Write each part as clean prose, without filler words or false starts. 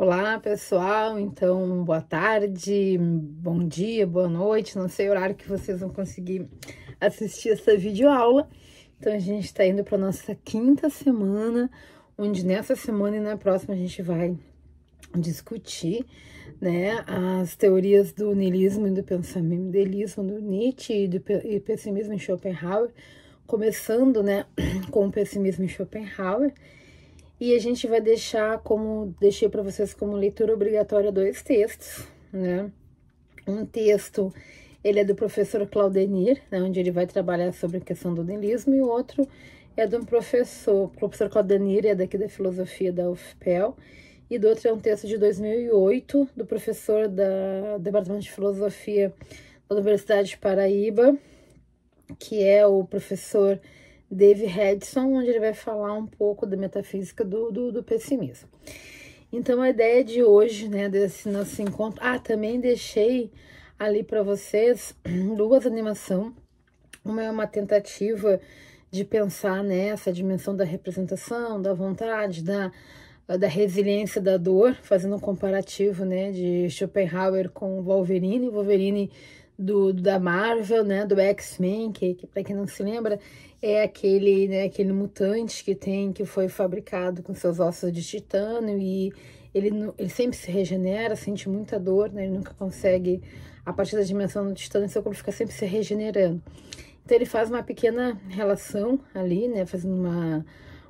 Olá, pessoal. Então, boa tarde, bom dia, boa noite. Não sei o horário que vocês vão conseguir assistir essa videoaula. Então, a gente está indo para nossa quinta semana, onde nessa semana e na próxima a gente vai discutir, né, as teorias do niilismo e do pensamento, niilismo do Nietzsche e pessimismo em Schopenhauer, começando, né, com o pessimismo em Schopenhauer. E a gente vai deixar, como deixei para vocês como leitura obrigatória, dois textos, né? Um texto, ele é do professor Claudenir, né, onde ele vai trabalhar sobre a questão do niilismo, e o outro é do professor Claudenir, é daqui da filosofia da UFPEL, e do outro é um texto de 2008, do professor do Departamento de Filosofia da Universidade de Paraíba, que é o professor Dave Hedson, onde ele vai falar um pouco da metafísica do pessimismo. Então, a ideia de hoje, né, desse nosso encontro... também deixei ali para vocês duas animações. Uma é uma tentativa de pensar nessa dimensão da representação, da vontade, da resiliência da dor, fazendo um comparativo, né, de Schopenhauer com Wolverine da Marvel, né, do X-Men, que para quem não se lembra, é aquele, né, aquele mutante que foi fabricado com seus ossos de titânio, e ele sempre se regenera, sente muita dor, né, ele nunca consegue, a partir da dimensão do titânio, seu corpo fica sempre se regenerando. Então ele faz uma pequena relação ali, né, fazendo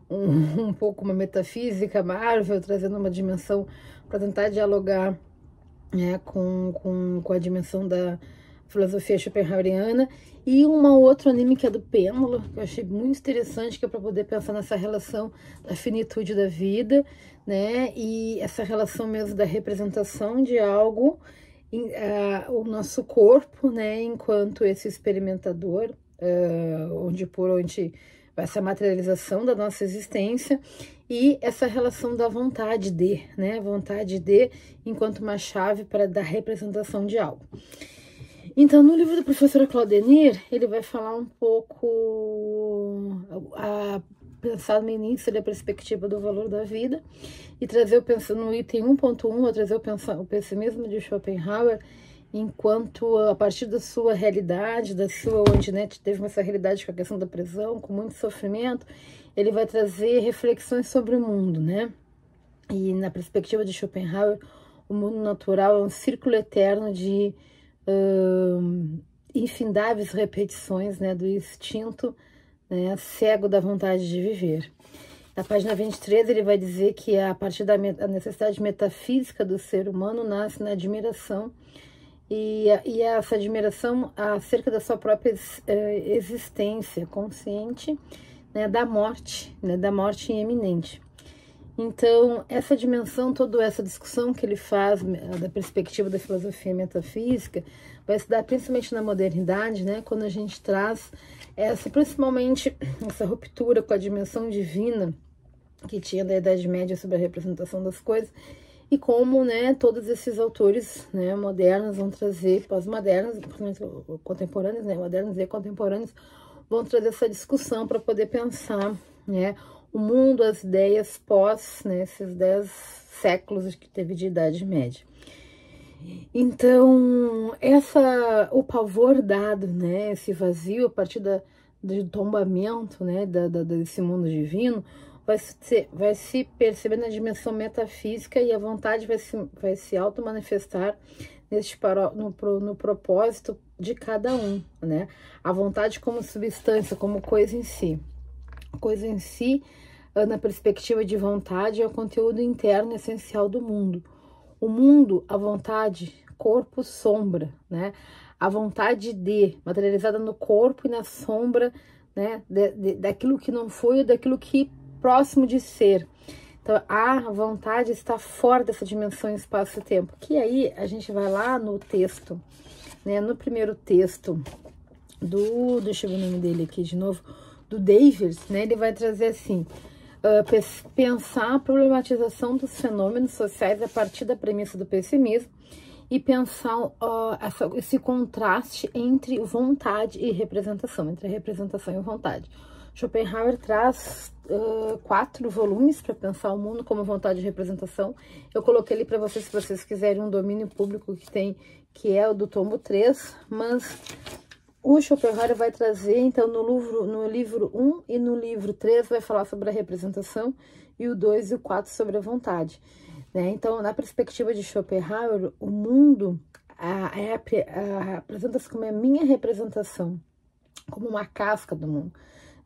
um pouco uma metafísica Marvel, trazendo uma dimensão para tentar dialogar, né, com a dimensão da filosofia schopenhaueriana. E um outro anime que é do Pêndulo, que eu achei muito interessante, que é para poder pensar nessa relação da finitude da vida, né, e essa relação mesmo da representação de algo, o nosso corpo, né, enquanto esse experimentador, onde vai ser a materialização da nossa existência, e essa relação da vontade de, né, vontade de enquanto uma chave para dar representação de algo. Então, no livro do professor Claudenir, ele vai falar um pouco, pensar no início da perspectiva do valor da vida, e trazer no item 1.1, vai trazer o pessimismo de Schopenhauer, enquanto a partir da sua realidade, onde, né, teve essa realidade com a questão da prisão, com muito sofrimento, ele vai trazer reflexões sobre o mundo, né? E na perspectiva de Schopenhauer, o mundo natural é um círculo eterno de infindáveis repetições, né, do instinto, né, cego da vontade de viver. Na página 23, ele vai dizer que a partir da necessidade metafísica do ser humano nasce na admiração, e essa admiração acerca da sua própria existência consciente, né, da morte iminente. Então, essa dimensão, toda essa discussão que ele faz da perspectiva da filosofia metafísica, vai se dar principalmente na modernidade, né, quando a gente traz principalmente essa ruptura com a dimensão divina que tinha da Idade Média sobre a representação das coisas, e como, né, todos esses autores, né, modernos vão trazer, pós-modernos, contemporâneos, né, modernos e contemporâneos, vão trazer essa discussão para poder pensar, né, o mundo, as ideias pós, né, esses 10 séculos que teve de Idade Média. Então, o pavor dado, né, esse vazio a partir do tombamento, né, desse mundo divino, vai se perceber na dimensão metafísica, e a vontade vai se auto-manifestar no propósito de cada um, né? A vontade como substância, como coisa em si. Coisa em si, na perspectiva de vontade, é o conteúdo interno essencial do mundo. O mundo, a vontade, corpo, sombra, né? A vontade materializada no corpo e na sombra, né, daquilo que não foi ou daquilo que próximo de ser. Então, a vontade está fora dessa dimensão espaço-tempo. Que aí a gente vai lá no texto, né, no primeiro texto deixa eu ver o nome dele aqui de novo, do Davis, né, ele vai trazer assim, pensar a problematização dos fenômenos sociais a partir da premissa do pessimismo, e pensar esse contraste entre vontade e representação, entre a representação e a vontade. Schopenhauer traz 4 volumes para pensar o mundo como vontade de representação. Eu coloquei ali para vocês, se vocês quiserem, um domínio público que é o do tomo 3, mas o Schopenhauer vai trazer, então, no livro 1 e no livro 3 vai falar sobre a representação, e o 2 e o 4 sobre a vontade, né? Então, na perspectiva de Schopenhauer, o mundo apresenta-se como a minha representação, como uma casca do mundo,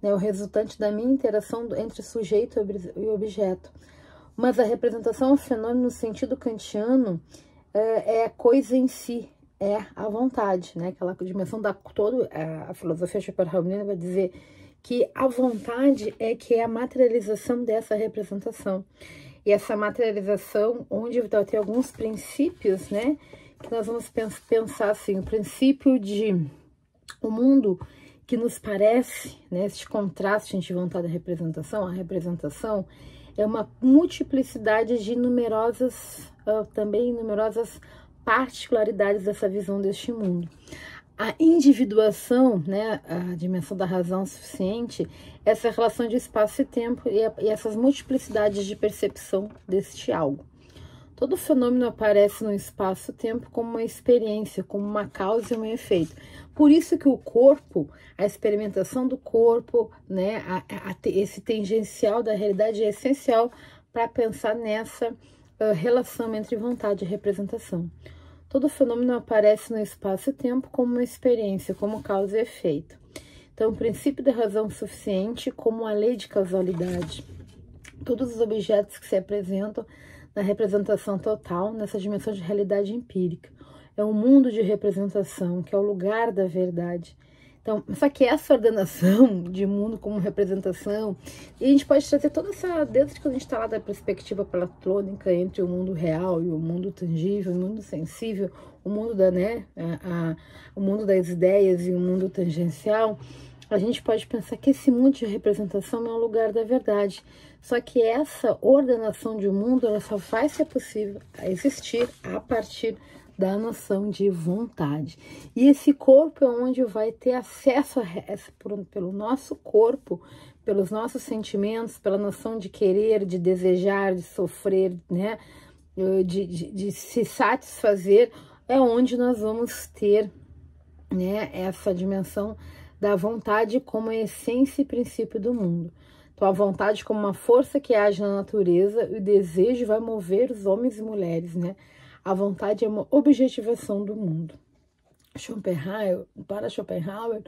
né? O resultante da minha interação entre sujeito e objeto. Mas a representação é um fenômeno no sentido kantiano, é a coisa em si, é a vontade, né? Aquela dimensão da toda a filosofia schopenhaueriana vai dizer que a vontade é a materialização dessa representação. E essa materialização, onde vai ter alguns princípios, né? Que nós vamos pensar assim, o princípio de o mundo que nos parece, né? Este contraste entre vontade e representação, a representação é uma multiplicidade de numerosas particularidades dessa visão deste mundo. A individuação, né, a dimensão da razão suficiente, essa relação de espaço e tempo e essas multiplicidades de percepção deste algo. Todo fenômeno aparece no espaço-tempo como uma experiência, como uma causa e um efeito. Por isso que o corpo, a experimentação do corpo, né, esse tangencial da realidade é essencial para pensar nessa relação entre vontade e representação. Todo fenômeno aparece no espaço-tempo como uma experiência, como causa e efeito. Então, o princípio da razão suficiente como a lei de causalidade. Todos os objetos que se apresentam na representação total, nessa dimensão de realidade empírica. É um mundo de representação, que é o lugar da verdade. Então, só que essa ordenação de mundo como representação, e a gente pode trazer toda essa, desde que a gente está lá da perspectiva platônica entre o mundo real e o mundo tangível, o mundo sensível, o mundo o mundo das ideias e o mundo tangencial, a gente pode pensar que esse mundo de representação é um lugar da verdade. Só que essa ordenação de um mundo, ela só vai ser possível existir a partir da noção de vontade. E esse corpo é onde vai ter acesso pelo nosso corpo, pelos nossos sentimentos, pela noção de querer, de desejar, de sofrer, né? De se satisfazer, é onde nós vamos ter, né, essa dimensão da vontade como a essência e princípio do mundo. Então, a vontade como uma força que age na natureza, e o desejo vai mover os homens e mulheres, né? A vontade é uma objetivação do mundo. Para Schopenhauer,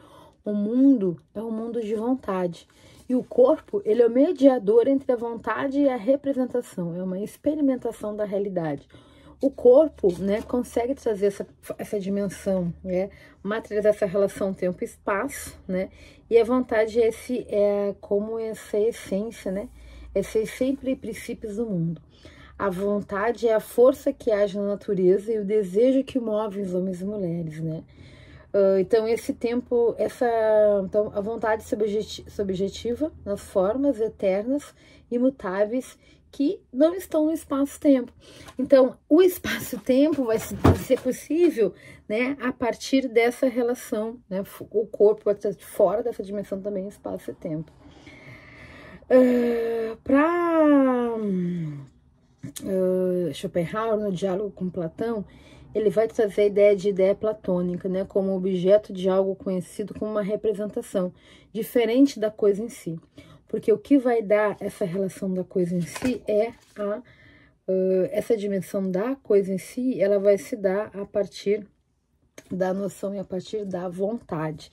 o mundo é um mundo de vontade. E o corpo, ele é o mediador entre a vontade e a representação. É uma experimentação da realidade. O corpo, né, consegue trazer essa dimensão, né, materializar essa relação tempo-espaço, né, e a vontade é como essa essência, né, esses sempre princípios do mundo. A vontade é a força que age na natureza e o desejo que move os homens e mulheres, né. Então, esse tempo, então, a vontade subjetiva nas formas eternas, imutáveis, que não estão no espaço-tempo. Então, o espaço-tempo vai ser possível, né, a partir dessa relação, né, o corpo vai estar fora dessa dimensão também, espaço e tempo. Para Schopenhauer, no diálogo com Platão, ele vai trazer a ideia de ideia platônica, né, como objeto de algo conhecido como uma representação, diferente da coisa em si. Porque o que vai dar essa relação da coisa em si é essa dimensão da coisa em si, ela vai se dar a partir da noção e a partir da vontade.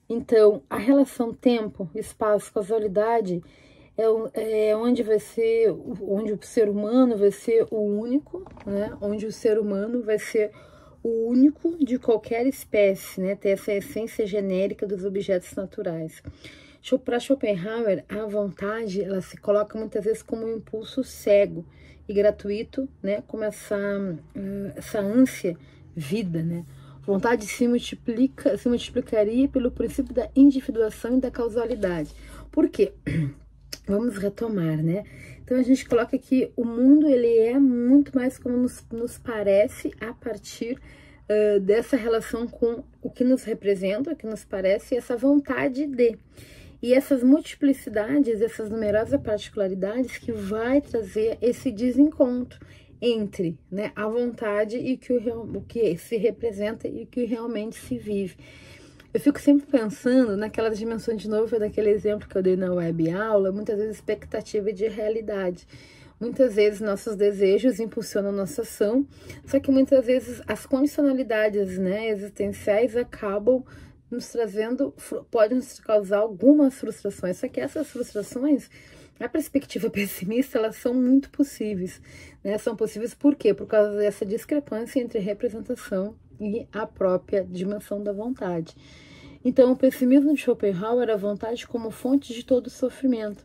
Então, a relação tempo, espaço, causalidade é onde o ser humano vai ser o único, né? Onde o ser humano vai ser o único de qualquer espécie, né? Ter essa essência genérica dos objetos naturais. Para Schopenhauer, a vontade, ela se coloca muitas vezes como um impulso cego e gratuito, né? Como essa ânsia vida, né? Vontade se multiplicaria pelo princípio da individuação e da causalidade. Por quê? Vamos retomar, né? Então, a gente coloca que o mundo, ele é muito mais como nos parece a partir dessa relação com o que nos representa, o que nos parece, e essa vontade de. E essas multiplicidades, essas numerosas particularidades que vai trazer esse desencontro entre, né, a vontade e o que se representa e o que realmente se vive. Eu fico sempre pensando naquelas dimensões, de novo, daquele exemplo que eu dei na web aula, muitas vezes expectativa de realidade. Muitas vezes nossos desejos impulsionam nossa ação, só que muitas vezes as condicionalidades, né, existenciais acabam nos trazendo, podem nos causar algumas frustrações, só que essas frustrações, a perspectiva pessimista, elas são muito possíveis, né? São possíveis por quê? Por causa dessa discrepância entre representação e a própria dimensão da vontade. Então, o pessimismo de Schopenhauer, a vontade como fonte de todo sofrimento.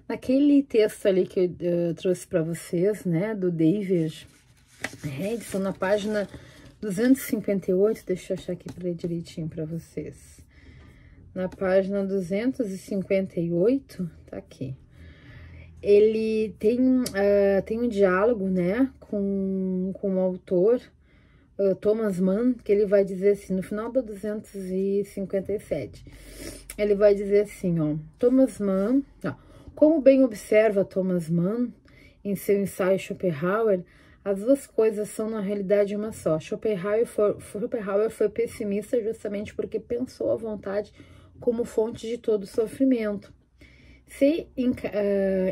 Naquele texto ali que eu trouxe para vocês, né, do David Redson, na página 258, deixa eu achar aqui para ler direitinho para vocês. Na página 258, tá aqui. Ele tem um diálogo, né, com o autor Thomas Mann, que ele vai dizer assim, no final da 257, ele vai dizer assim, ó, Thomas Mann, como bem observa Thomas Mann em seu ensaio Schopenhauer, as duas coisas são na realidade uma só. Schopenhauer foi pessimista justamente porque pensou a vontade como fonte de todo sofrimento. Se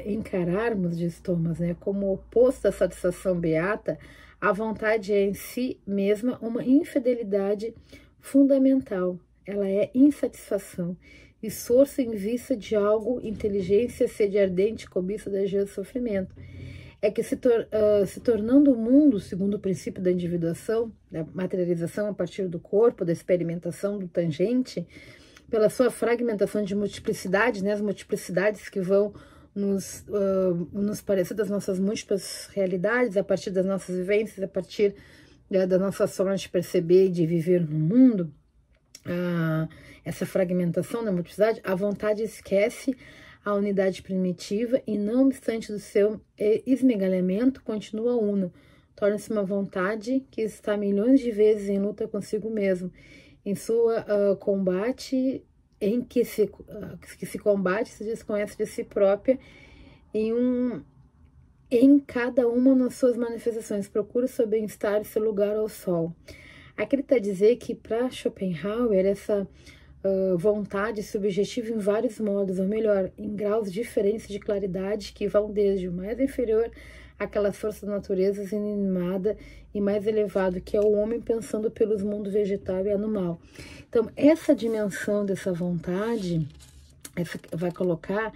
encararmos, diz Thomas, né, como oposto à satisfação beata, a vontade é em si mesma uma infidelidade fundamental. Ela é insatisfação, esforço em vista de algo, inteligência, sede ardente, cobiça, desejo, sofrimento. É que se tornando o mundo, segundo o princípio da individuação, da materialização a partir do corpo, da experimentação do tangente, pela sua fragmentação de multiplicidade, né, as multiplicidades que vão nos parecer das nossas múltiplas realidades, a partir das nossas vivências, a partir da nossa forma de perceber e de viver no mundo, essa fragmentação da multiplicidade, a vontade esquece a unidade primitiva e, não obstante do seu esmigalhamento, continua una. Torna-se uma vontade que está milhões de vezes em luta consigo mesmo, em sua combate, em que se combate, se desconhece de si própria, em cada uma das suas manifestações, procura seu bem-estar e seu lugar ao sol. Aqui ele está a dizer que para Schopenhauer essa vontade subjetiva em vários modos, ou melhor, em graus diferentes de claridade que vão desde o mais inferior àquelas forças da natureza inanimada e mais elevado, que é o homem pensando pelos mundos vegetal e animal. Então, essa dimensão dessa vontade, vai colocar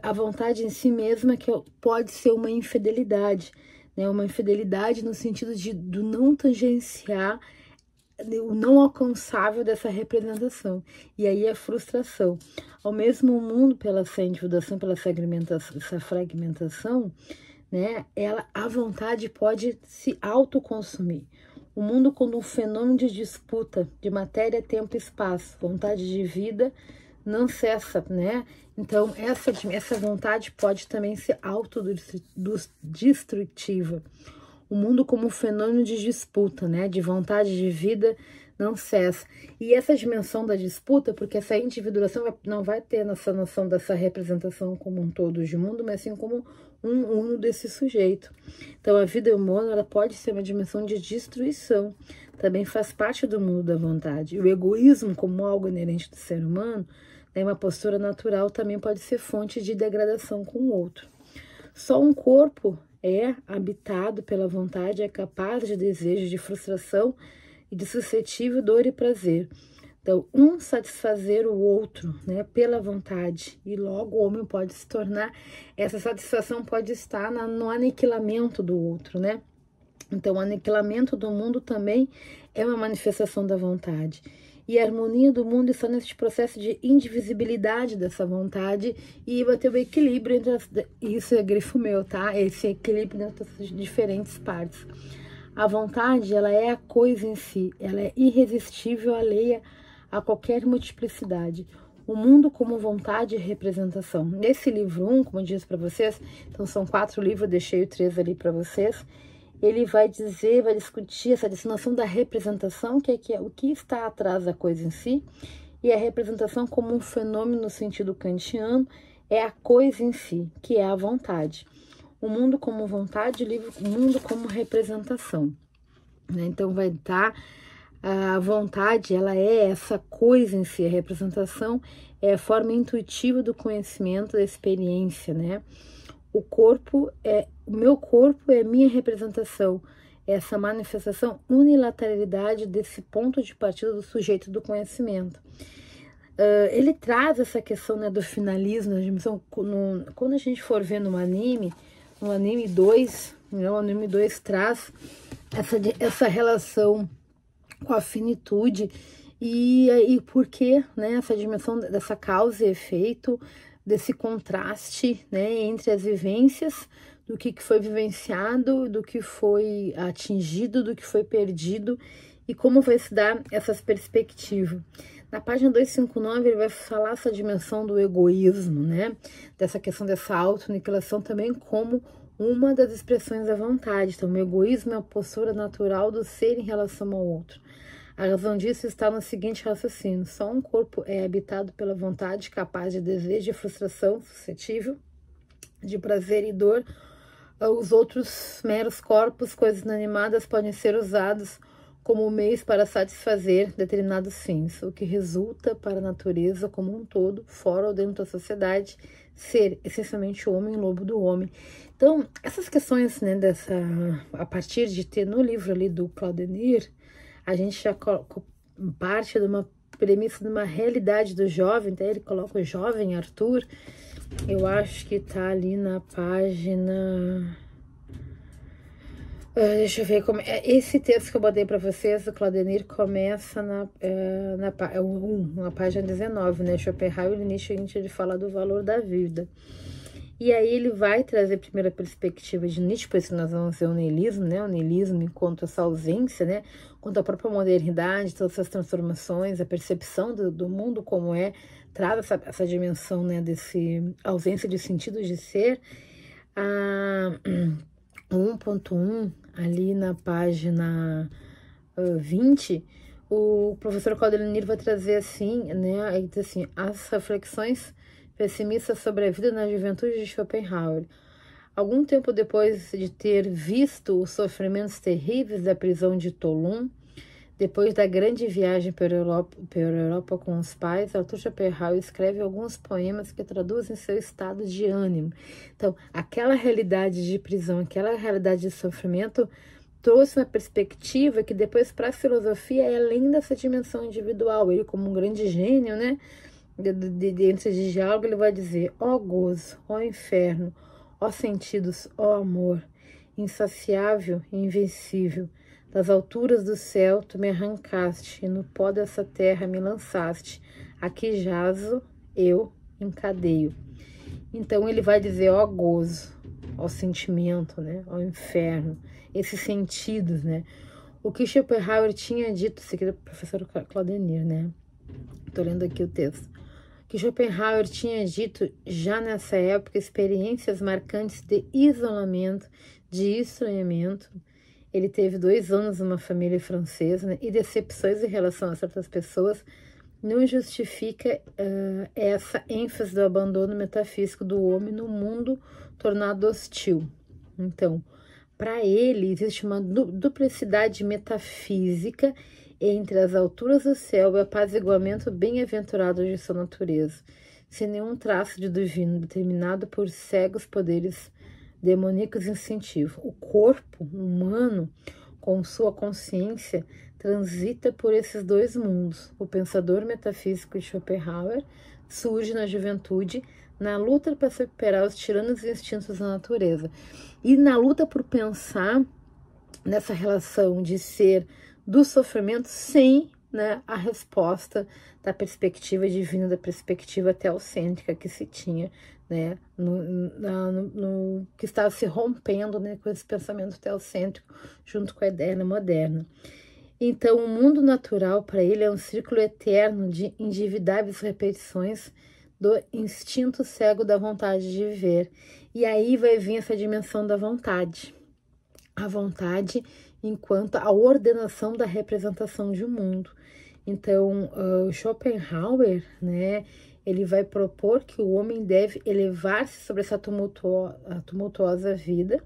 a vontade em si mesma, que pode ser uma infidelidade, né? Uma infidelidade no sentido do não tangenciar o não alcançável dessa representação, e aí a frustração. Ao mesmo mundo, pela sua individuação, pela essa fragmentação, né, a vontade pode se autoconsumir. O mundo como um fenômeno de disputa de matéria, tempo e espaço, vontade de vida não cessa, né? Então, essa vontade pode também ser autodestrutiva. O mundo como um fenômeno de disputa, né? De vontade de vida não cessa. E essa dimensão da disputa, porque essa individuação não vai ter essa noção dessa representação como um todo de mundo, mas sim como um uno desse sujeito. Então, a vida humana, ela pode ser uma dimensão de destruição. Também faz parte do mundo da vontade. E o egoísmo, como algo inerente do ser humano, né, uma postura natural, também pode ser fonte de degradação com o outro. Só um corpo é habitado pela vontade, é capaz de desejo, de frustração e de suscetível dor e prazer. Então, um satisfazer o outro, né, pela vontade, e logo o homem pode se tornar, essa satisfação pode estar no aniquilamento do outro, né? Então, o aniquilamento do mundo também é uma manifestação da vontade. E a harmonia do mundo está nesse processo de indivisibilidade dessa vontade e vai ter o equilíbrio entre isso é grifo meu, tá? Esse equilíbrio entre as diferentes partes. A vontade, ela é a coisa em si, ela é irresistível, alheia a qualquer multiplicidade. O mundo como vontade e representação. Nesse livro 1, como eu disse para vocês, então são 4 livros, eu deixei 3 ali para vocês. Ele vai discutir essa noção da representação, que é o que está atrás da coisa em si, e a representação como um fenômeno no sentido kantiano é a coisa em si, que é a vontade. O mundo como vontade, o mundo como representação. Né? Então vai estar a vontade, ela é essa coisa em si, a representação é a forma intuitiva do conhecimento, da experiência, né? O meu corpo é minha representação, essa manifestação, unilateralidade desse ponto de partida do sujeito do conhecimento. Ele traz essa questão, né, do finalismo, da dimensão, quando a gente for ver no anime 2, né, o anime 2 traz essa relação com a finitude e por que, né, essa dimensão dessa causa e efeito, desse contraste, né, entre as vivências, do que foi vivenciado, do que foi atingido, do que foi perdido e como vai se dar essas perspectivas. Na página 259 ele vai falar essa dimensão do egoísmo, né, dessa questão dessa autoaniquilação também como uma das expressões da vontade. Então, o egoísmo é a postura natural do ser em relação ao outro. A razão disso está no seguinte raciocínio: só um corpo é habitado pela vontade, capaz de desejo e frustração, suscetível de prazer e dor. Os outros meros corpos, coisas inanimadas, podem ser usados como meios para satisfazer determinados fins, o que resulta para a natureza como um todo, fora ou dentro da sociedade, ser essencialmente o homem, lobo do homem. Então, essas questões, né, a partir de ter no livro ali do Claudenir, a gente já parte de uma premissa, de uma realidade do jovem, então ele coloca o jovem Arthur, eu acho que tá ali na página... deixa eu ver como... Esse texto que eu botei para vocês, o Claudenir, começa na página 19, né? Schopenhauer, o início a gente fala do valor da vida. E aí ele vai trazer a primeira perspectiva de Nietzsche, pois nós vamos ver o niilismo, né? O niilismo enquanto essa ausência, né? Quanto à própria modernidade, todas essas transformações, a percepção do mundo como é, traz essa dimensão, né? Desse ausência de sentido de ser. A 1.1, ali na página 20, o professor Claudenir vai trazer assim, né? Ele diz assim, as reflexões pessimistas sobre a vida na juventude de Schopenhauer. Algum tempo depois de ter visto os sofrimentos terríveis da prisão de Toulon, depois da grande viagem pela Europa com os pais, Arthur Schopenhauer escreve alguns poemas que traduzem seu estado de ânimo. Então, aquela realidade de prisão, aquela realidade de sofrimento, trouxe uma perspectiva que depois para a filosofia é além dessa dimensão individual. Ele, como um grande gênio, né? Dentro de diálogo, ele vai dizer: ó gozo, ó inferno, ó sentidos, ó amor, insaciável e invencível, das alturas do céu tu me arrancaste, e no pó dessa terra me lançaste, aqui jazo, eu encadeio. Então ele vai dizer: ó gozo, ó sentimento, né? Ó inferno, esses sentidos, né? O que Schopenhauer tinha dito, isso aqui é do professor Claudenir, né? Tô lendo aqui o texto. Que Schopenhauer tinha dito já nessa época, experiências marcantes de isolamento, de estranhamento. Ele teve 2 anos numa família francesa, né, e decepções em relação a certas pessoas não justifica essa ênfase do abandono metafísico do homem no mundo tornado hostil. Então, para ele, existe uma duplicidade metafísica entre as alturas do céu e o apaziguamento bem-aventurado de sua natureza, sem nenhum traço de divino, determinado por cegos poderes demoníacos instintivos. O corpo humano, com sua consciência, transita por esses 2 mundos. O pensador metafísico de Schopenhauer surge na juventude, na luta para superar os tiranos instintos da natureza. E na luta por pensar nessa relação de ser do sofrimento sem, né, a resposta da perspectiva divina, da perspectiva teocêntrica que se tinha, né, no que estava se rompendo, né, com esse pensamento teocêntrico junto com a ideia moderna. Então, o mundo natural para ele é um círculo eterno de individáveis repetições do instinto cego da vontade de viver. E aí vai vir essa dimensão da vontade. A vontade enquanto a ordenação da representação de um mundo. Então, Schopenhauer, né, ele vai propor que o homem deve elevar-se sobre essa tumultuosa vida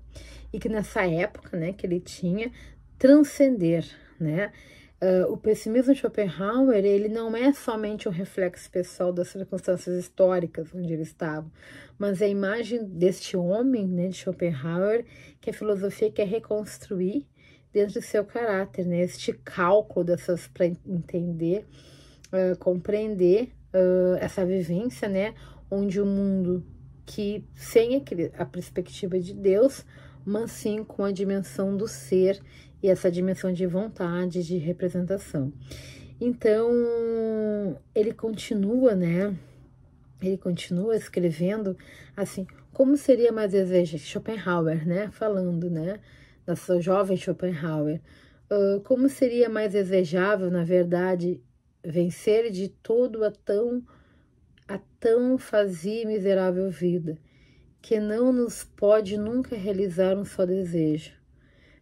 e que nessa época, né, que ele tinha, transcender, né? O pessimismo de Schopenhauer, ele não é somente um reflexo pessoal das circunstâncias históricas onde ele estava, mas é a imagem deste homem, né, de Schopenhauer, que a filosofia quer reconstruir dentro do seu caráter, né? Este cálculo dessas para entender, compreender essa vivência, né? Onde o mundo que sem a perspectiva de Deus, mas sim com a dimensão do ser e essa dimensão de vontade, de representação. Então, ele continua, né? Ele continua escrevendo assim, como seria mais desejável, Schopenhauer, né? Falando, né? Da sua jovem Schopenhauer, como seria mais desejável, na verdade, vencer de todo a tão fazia e miserável vida, que não nos pode nunca realizar um só desejo,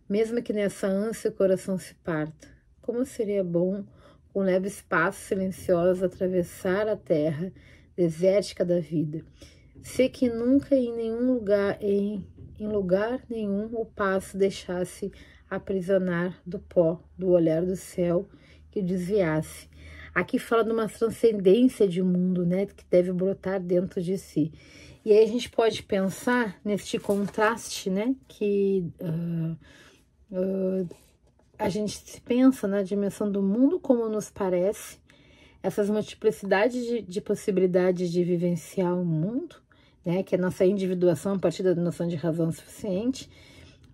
mesmo que nessa ânsia o coração se parta. Como seria bom, com leve espaço silencioso, atravessar a terra desértica da vida, se que nunca em nenhum lugar, em lugar nenhum, o passo deixasse aprisionar do pó, do olhar do céu que desviasse. Aqui fala de uma transcendência de mundo, né, que deve brotar dentro de si. E aí a gente pode pensar neste contraste, né, que a gente pensa na dimensão do mundo como nos parece, essas multiplicidades de possibilidades de vivenciar o mundo, né, que é a nossa individuação a partir da noção de razão suficiente,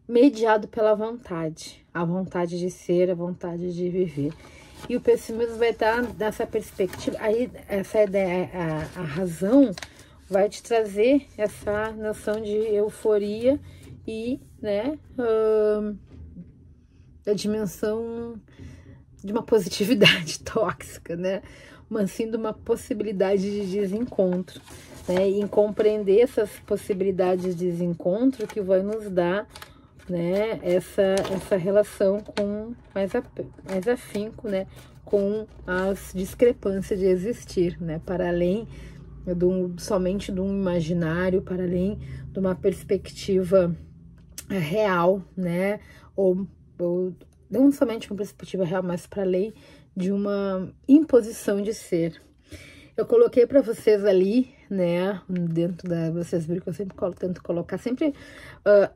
mediado pela vontade, a vontade de ser, a vontade de viver. E o pessimismo vai estar nessa perspectiva, aí essa ideia, a razão vai te trazer essa noção de euforia e, né, da dimensão de uma positividade tóxica, né, mas sim de uma possibilidade de desencontro, né, e em compreender essas possibilidades de desencontro que vai nos dar, né, essa relação com mais afinco, né, com as discrepâncias de existir, né, para além somente de um imaginário, para além de uma perspectiva real, né, ou não somente uma perspectiva real, mas para além de uma imposição de ser. Eu coloquei para vocês ali, né, dentro vocês viram que eu sempre tento colocar, sempre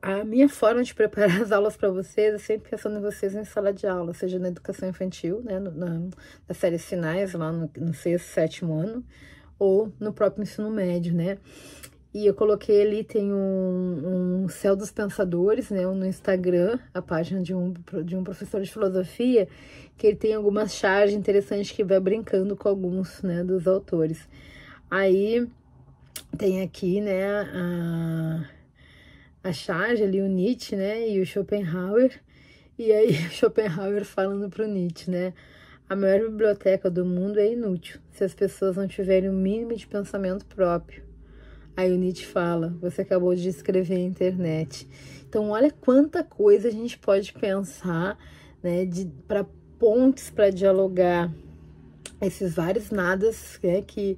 a minha forma de preparar as aulas para vocês, é sempre pensando em vocês em sala de aula, seja na educação infantil, né, nas séries finais, lá no 6º, 7º ano, ou no próprio ensino médio, né. E eu coloquei ali, tem um Céu dos Pensadores, né, no Instagram, a página de um professor de filosofia, que ele tem algumas charges interessantes que vai brincando com alguns, né, dos autores. Aí tem aqui, né, a charge ali, o Nietzsche, né, e o Schopenhauer, e aí o Schopenhauer falando pro Nietzsche, né, a maior biblioteca do mundo é inútil se as pessoas não tiverem o mínimo de pensamento próprio. Aí o Nietzsche fala, você acabou de escrever a internet. Então, olha quanta coisa a gente pode pensar, né, para pontes para dialogar esses vários nadas, né, que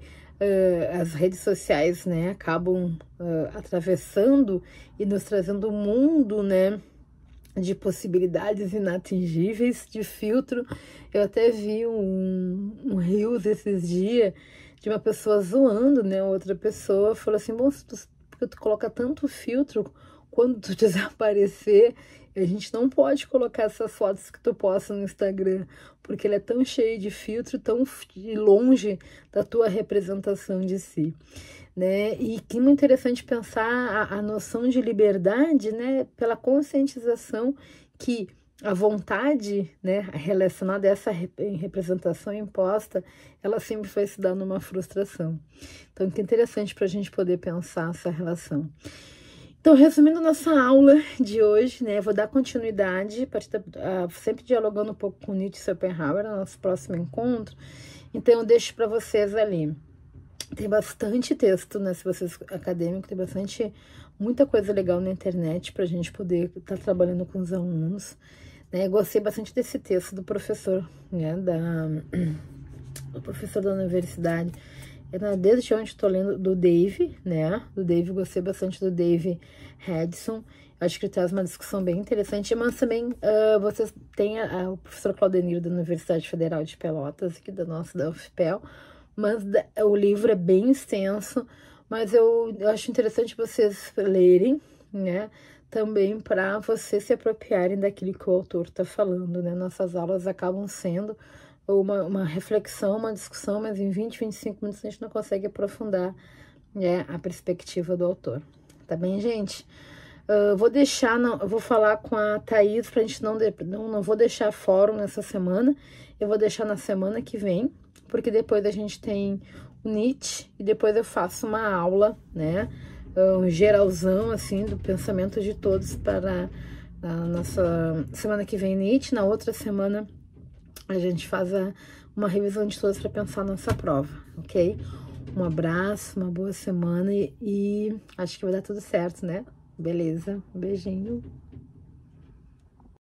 as redes sociais, né, acabam atravessando e nos trazendo um mundo, né, de possibilidades inatingíveis, de filtro. Eu até vi um Reels esses dias de uma pessoa zoando, né, outra pessoa, falou assim, bom, porque tu coloca tanto filtro, quando tu desaparecer, a gente não pode colocar essas fotos que tu posta no Instagram, porque ele é tão cheio de filtro, tão longe da tua representação de si, né? E que muito interessante pensar a noção de liberdade, né, pela conscientização que a vontade, né, relacionada a essa representação imposta, ela sempre vai se dar numa frustração. Então, que interessante para a gente poder pensar essa relação. Então, resumindo nossa aula de hoje, né, vou dar continuidade, sempre dialogando um pouco com Nietzsche e Schopenhauer no nosso próximo encontro. Então, eu deixo para vocês ali. Tem bastante texto, né, se vocês acadêmicos, tem muita coisa legal na internet para a gente poder estar trabalhando com os alunos. né? Gostei bastante desse texto do professor, né? O professor da universidade. Desde onde estou lendo, do Dave, né? Do Dave, gostei bastante do Dave Hedson. Acho que ele traz uma discussão bem interessante, mas também vocês têm o professor Claudenir da Universidade Federal de Pelotas, aqui da nossa, da UFPEL, mas o livro é bem extenso, mas eu acho interessante vocês lerem, né? Também para vocês se apropriarem daquilo que o autor está falando, né? Nossas aulas acabam sendo uma reflexão, uma discussão, mas em 20, 25 minutos a gente não consegue aprofundar, né, a perspectiva do autor. Tá bem, gente? Eu vou falar com a Thaís pra gente não vou deixar fórum nessa semana, eu vou deixar na semana que vem, porque depois a gente tem o Nietzsche e depois eu faço uma aula, né, um geralzão, assim, do pensamento de todos para a nossa semana que vem Nietzsche, na outra semana a gente faz uma revisão de todos para pensar a nossa prova, ok? Um abraço, uma boa semana e acho que vai dar tudo certo, né? Beleza, um beijinho.